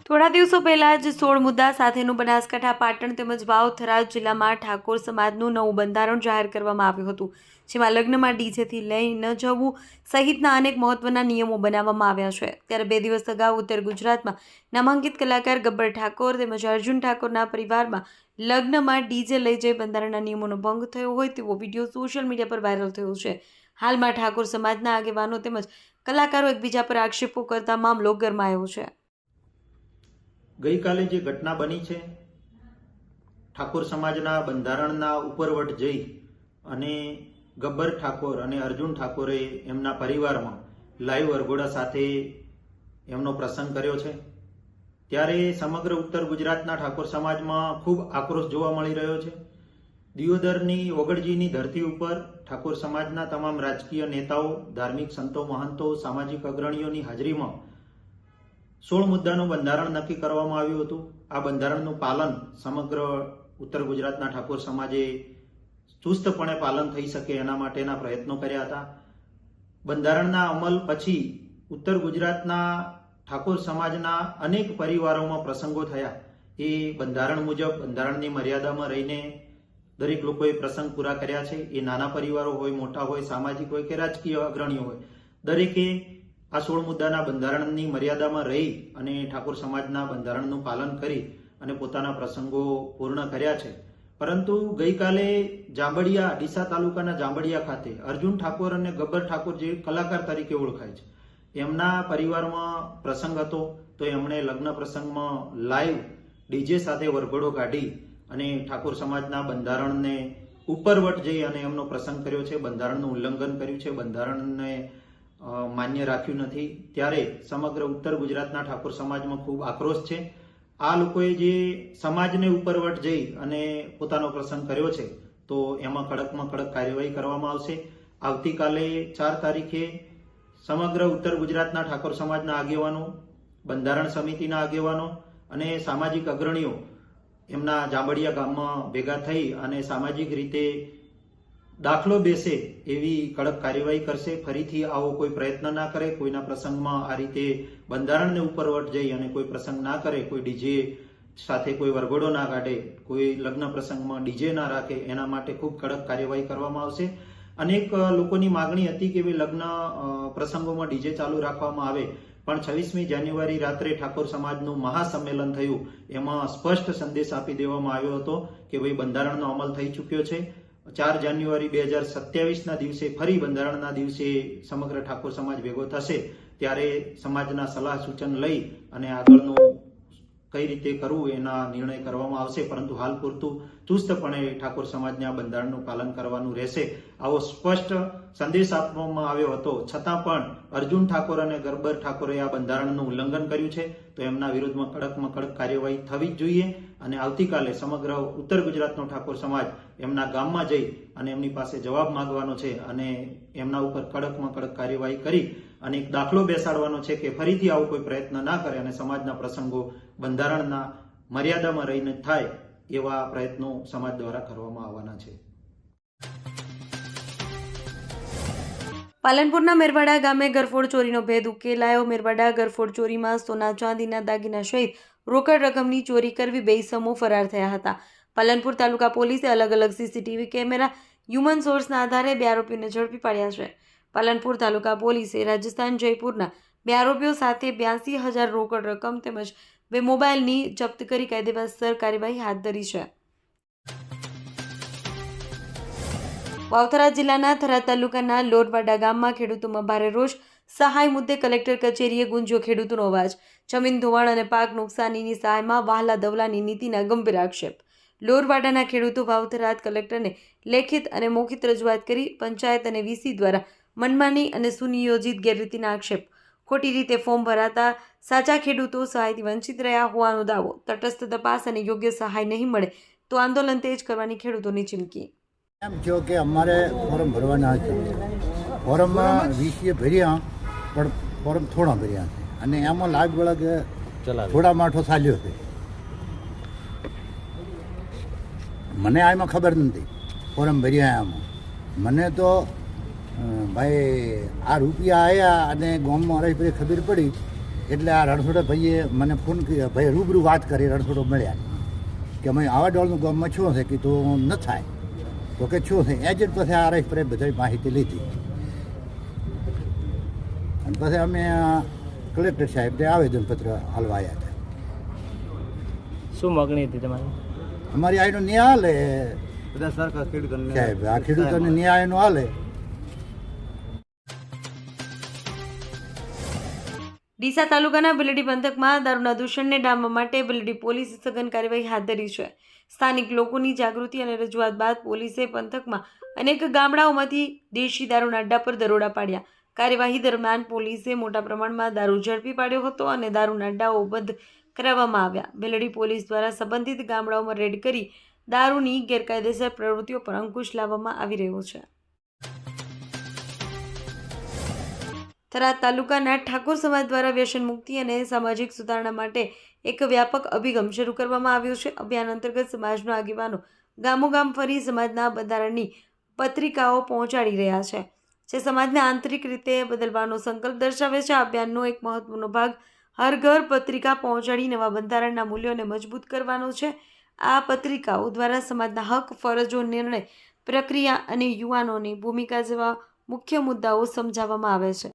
થોડા દિવસો પહેલા જ 16 મુદ્દા સાથેનું બનાસકાંઠા પાટણ તેમજ વાવ થરાદ જિલ્લામાં ઠાકોર સમાજનું નવું બંધારણ જાહેર કરવામાં આવ્યું હતું, જેમાં લગ્નમાં ડીજેથી લઈ ન જવું સહિતના અનેક મહત્વના નિયમો બનાવવામાં આવ્યા છે। ત્યારે 2 દિવસ અગાઉ ઉત્તર ગુજરાતમાં નામાંકિત કલાકાર ગબ્બર ઠાકોર તેમજ અર્જુન ઠાકોરના પરિવારમાં લગ્નમાં ડીજે લઈ જઈ બંધારણના નિયમોનો ભંગ થયો હોય તેવો વિડીયો સોશિયલ મીડિયા પર વાયરલ થયો છે। હાલમાં ઠાકોર સમાજના આગેવાનો તેમજ કલાકારો એકબીજા પર આક્ષેપો કરતા મામલો ગરમાયો છે। ગઈકાલે જે ઘટના બની છે, ઠાકોર સમાજના બંધારણના ઉપરવટ જઈ અને ગબ્બર ઠાકોર અને અર્જુન ઠાકોરે એમના પરિવારમાં લાઈવ વરઘોડા સાથે એમનો પ્રસંગ કર્યો છે। ત્યારે સમગ્ર ઉત્તર ગુજરાતના ઠાકોર સમાજમાં ખૂબ આક્રોશ જોવા મળી રહ્યો છે। દિયોદરની ઓગળજીની ધરતી ઉપર ઠાકોર સમાજના તમામ રાજકીય નેતાઓ, ધાર્મિક સંતો, મહંતો, સામાજિક અગ્રણીઓની હાજરીમાં 16 મુદ્દાનું બંધારણ નક્કી કરવામાં આવ્યું હતું। આ બંધારણનું પાલન સમગ્ર ઉત્તર ગુજરાતના ઠાકોર સમાજે ચુસ્તપણે પાલન થઈ શકે એના માટેના પ્રયત્નો કર્યા હતા। બંધારણના અમલ પછી ઉત્તર ગુજરાતના ઠાકોર સમાજના અનેક પરિવારોમાં પ્રસંગો થયા। એ બંધારણ મુજબ બંધારણની મર્યાદામાં રહીને દરેક લોકોએ પ્રસંગ પૂરા કર્યા છે। એ નાના પરિવારો હોય, મોટા હોય, સામાજિક હોય કે રાજકીય અગ્રણીઓ હોય, દરેકે આ 16 મુદ્દાના બંધારણની મર્યાદામાં રહી અને ઠાકોર સમાજના બંધારણનું પાલન કરી અને પોતાના પ્રસંગો પૂર્ણ કર્યા છે। પરંતુ ગઈકાલે જાંબડિયા, ડીસા તાલુકાના જાંબડિયા ખાતે અર્જુન ઠાકોર અને ગબ્બર ઠાકોર જે કલાકાર તરીકે ઓળખાય છે, એમના પરિવારમાં પ્રસંગ હતો તો એમણે લગ્ન પ્રસંગમાં લાઈવ ડીજે સાથે વરઘોડો કાઢી અને ઠાકોર સમાજના બંધારણને ઉપરવટ જઈ અને એમનો પ્રસંગ કર્યો છે, બંધારણનું ઉલ્લંઘન કર્યું છે, બંધારણને માન્ય રાખ્યું નથી। ત્યારે સમગ્ર ઉત્તર ગુજરાતના ઠાકોર સમાજમાં ખૂબ આક્રોશ છે। આ લોકોએ જે સમાજને ઉપરવટ જઈ અને પોતાનો પ્રસંગ કર્યો છે તો એમાં કડકમાં કડક કાર્યવાહી કરવામાં આવશે। આવતીકાલે 4 તારીખે સમગ્ર ઉત્તર ગુજરાતના ઠાકોર સમાજના આગેવાનો, બંધારણ સમિતિના આગેવાનો અને સામાજિક અગ્રણીઓ એમના જાંબડિયા ગામમાં ભેગા થઈ અને સામાજિક રીતે દાખલો બેસે એવી કડક કાર્યવાહી કરશે। ફરીથી આવો કોઈ પ્રયત્ન ના કરે, કોઈના પ્રસંગમાં આ રીતે બંધારણને ઉપરવટ જઈ અને કોઈ પ્રસંગ ના કરે, કોઈ ડીજે સાથે કોઈ વરઘોડો ના કાઢે, કોઈ લગ્ન પ્રસંગમાં ડીજે ના રાખે, એના માટે ખૂબ કડક કાર્યવાહી કરવામાં આવશે। અનેક લોકોની માગણી હતી કે લગ્ન પ્રસંગોમાં ડીજે ચાલુ રાખવામાં આવે, પણ 26મી જાન્યુઆરી રાત્રે ઠાકોર સમાજનું મહાસંમેલન થયું, એમાં સ્પષ્ટ સંદેશ આપી દેવામાં આવ્યો હતો કે ભાઈ બંધારણનો અમલ થઈ ચૂક્યો છે। 4 જાન્યુઆરી 2027ના દિવસે ફરી બંધારણના દિવસે સમગ્ર ઠાકોર સમાજ ભેગો થશે, ત્યારે સમાજના સલાહ સૂચન લઈ અને આગળનું કઈ રીતે કરવું એના નિર્ણય કરવામાં આવશે। પરંતુ હાલ પૂરતું ચુસ્તપણે ઠાકોર સમાજને આ બંધારણનું પાલન કરવાનું રહેશે, આવો સ્પષ્ટ સંદેશ આપવામાં આવ્યો હતો। છતાં પણ અર્જુન ઠાકોર અને ગબ્બર ઠાકોરે આ બંધારણનું ઉલ્લંઘન કર્યું છે તો એમના વિરુદ્ધમાં કડકમાં કડક કાર્યવાહી થવી જ જોઈએ। અને આવતીકાલે સમગ્ર ઉત્તર ગુજરાતનો ઠાકોર સમાજ એમના ગામમાં જઈ અને એમની પાસે જવાબ માંગવાનો છે અને એમના ઉપર કડકમાં કડક કાર્યવાહી કરી અને એક દાખલો બેસાડવાનો છે કે ફરીથી આવો કોઈ પ્રયત્ન ના કરે અને સમાજના પ્રસંગો બંધારણના મર્યાદામાં રહીને થાય એવા પ્રયત્નો સમાજ દ્વારા કરવામાં આવવાના છે। પાલનપુરના મેરવાડા ગામે ગરફોડ ચોરીનો ભેદ ઉકેલાયો। મેરવાડા ગરફોડ ચોરીમાં સોના ચાંદીના દાગીના સહિત રોકડ રકમની ચોરી કરવી 2 ઇસમો ફરાર થયા હતા। પાલનપુર તાલુકા પોલીસે અલગ અલગ સીસીટીવી કેમેરા, હ્યુમન સોર્સના આધારે 2 આરોપીઓને ઝડપી પાડ્યા છે। પાલનપુર તાલુકા પોલીસે રાજસ્થાન જયપુરના 2 આરોપીઓ સાથે 82,000 રોકડ રકમ તેમજ 2 મોબાઈલની જપ્ત કરી કાયદેસર કાર્યવાહી હાથ ધરી છે। વાવથરા જિલ્લાના થરાદ તાલુકાના લોરવાડા ગામમાં ખેડૂતોમાં ભારે રોષ, સહાય મુદ્દે કલેક્ટર કચેરીએ ગુંજ્યો ખેડૂતોનો અવાજ। જમીન ધોવાણ અને પાક નુકસાનીની સહાયમાં વહાલા દવલાની નીતિના ગંભીર આક્ષેપ। લોરવાડાના ખેડૂતો વાવથરાદ કલેક્ટરને લેખિત અને મૌખિક રજૂઆત કરી પંચાયત અને વીસી દ્વારા મનમાની અને સુનિયોજિત ગેરરીતિના આક્ષેપ। ખોટી રીતે ફોર્મ ભરાતા સાચા ખેડૂતો સહાયથી વંચિત રહ્યા હોવાનો દાવો। તટસ્થ તપાસ અને યોગ્ય સહાય નહીં મળે તો આંદોલન તેજ કરવાની ખેડૂતોની ચીમકી। એમ છો કે અમારે ફોર્મ ભરવાના છે, ફોર્મમાં 20 ભર્યા પણ ફોર્મ થોડા ભર્યા છે અને એમાં લાગ વળગ થોડા માઠો ચાલ્યો છે। મને આમાં ખબર નથી, ફોર્મ ભર્યા આમાં મને તો ભાઈ આ રૂપિયા આવ્યા અને ગામમાં ખબર પડી એટલે આ રણછોડે ભાઈએ મને ફોન કર્યો, ભાઈ રૂબરૂ વાત કરી, રણછોડો મળ્યા કે અમે આવા ડોળનું ગામમાં શું છે કે તું ન થાય તો કે શું છે એજન્ટ પછી આરએસ પર બધી માહિતી લીધી અને પછી અમે કલેક્ટર સાહેબને આવેદનપત્ર હાલવા આવ્યા હતા. શું માગણી હતી તમારી? અમારી આઈનો ન્યાય હાલે બધા સરકાર ખેડૂતોને સાહેબ, આ ખેડૂતોને ન્યાયનો હાલે. ડીસા તાલુકાના બિલડી પંથકમાં દારૂના દૂષણને ડામવા માટે બિલડી પોલીસે સઘન કાર્યવાહી હાથ ધરી છે. સ્થાનિક લોકોની જાગૃતિ અને રજૂઆત બાદ પોલીસે પંથકમાં અનેક ગામડાઓમાંથી દેશી દારૂના અડ્ડા પર દરોડા પાડ્યા. કાર્યવાહી દરમિયાન પોલીસે મોટા પ્રમાણમાં દારૂ ઝડપી પાડ્યો હતો અને દારૂના અડ્ડાઓ બંધ કરાવવામાં આવ્યા. બિલડી પોલીસ દ્વારા સંબંધિત ગામડાઓમાં રેડ કરી દારૂની ગેરકાયદેસર પ્રવૃત્તિઓ પર અંકુશ લાવવામાં આવી રહ્યો છે. થરાદ તાલુકાના ઠાકોર સમાજ દ્વારા વ્યસન મુક્તિ અને સામાજિક સુધારણા માટે એક વ્યાપક અભિગમ શરૂ કરવામાં આવ્યો છે. અભિયાન અંતર્ગત સમાજના આગેવાનો ગામોગામ ફરી સમાજના બંધારણની પત્રિકાઓ પહોંચાડી રહ્યા છે, જે સમાજને આંતરિક રીતે બદલવાનો સંકલ્પ દર્શાવે છે. આ અભિયાનનો એક મહત્વનો ભાગ હર ઘર પત્રિકા પહોંચાડી નવા બંધારણના મૂલ્યોને મજબૂત કરવાનો છે. આ પત્રિકાઓ દ્વારા સમાજના હક, ફરજો, નિર્ણય પ્રક્રિયા અને યુવાનોની ભૂમિકા જેવા મુખ્ય મુદ્દાઓ સમજાવવામાં આવે છે.